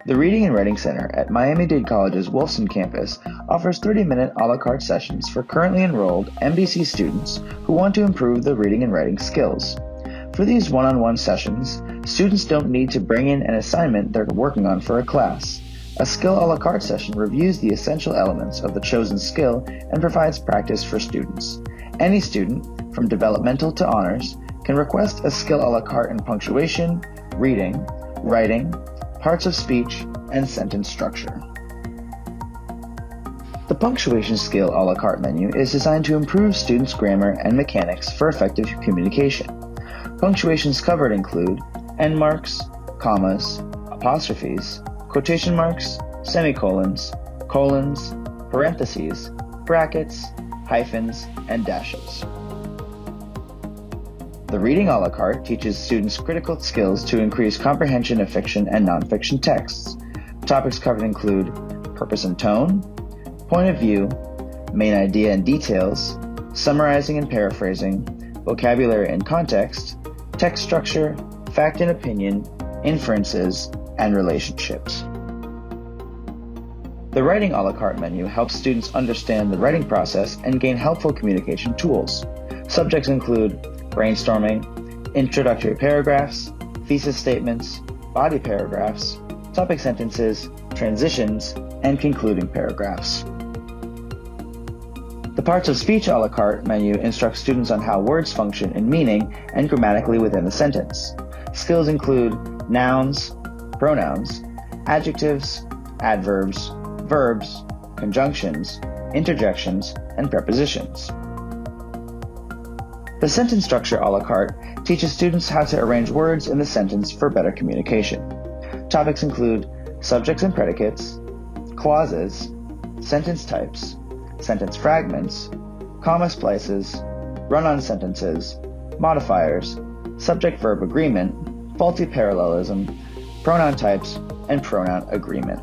The Reading and Writing Center at Miami-Dade College's Wolfson Campus offers 30-minute a la carte sessions for currently enrolled MDC students who want to improve their reading and writing skills. For these one-on-one sessions, students don't need to bring in an assignment they're working on for a class. A Skill A la Carte session reviews the essential elements of the chosen skill and provides practice for students. Any student, from developmental to honors, can request a Skill A la Carte in punctuation, reading, writing, parts of speech, and sentence structure. The Punctuation Skill A la Carte menu is designed to improve students' grammar and mechanics for effective communication. Punctuations covered include end marks, commas, apostrophes, quotation marks, semicolons, colons, parentheses, brackets, hyphens, and dashes. The Reading a la Carte teaches students critical skills to increase comprehension of fiction and nonfiction texts. Topics covered include purpose and tone, point of view, main idea and details, summarizing and paraphrasing, vocabulary and context, text structure, fact and opinion, inferences, and relationships. The Writing a la Carte menu helps students understand the writing process and gain helpful communication tools. Subjects include brainstorming, introductory paragraphs, thesis statements, body paragraphs, topic sentences, transitions, and concluding paragraphs. The Parts of Speech a la carte menu instructs students on how words function in meaning and grammatically within the sentence. Skills include nouns, pronouns, adjectives, adverbs, verbs, conjunctions, interjections, and prepositions. The Sentence Structure a la carte teaches students how to arrange words in the sentence for better communication. Topics include subjects and predicates, clauses, sentence types, sentence fragments, comma splices, run-on sentences, modifiers, subject-verb agreement, faulty parallelism, pronoun types, and pronoun agreement.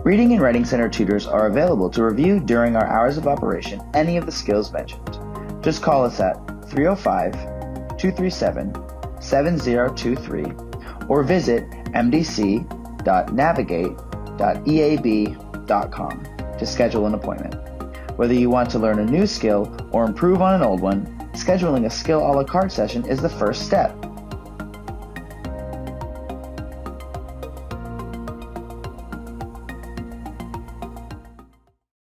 Reading and Writing Center tutors are available to review during our hours of operation any of the skills mentioned. Just call us at 305-237-7023 or visit mdc.navigate.eab.com to schedule an appointment. Whether you want to learn a new skill or improve on an old one, scheduling a Skill a la carte session is the first step.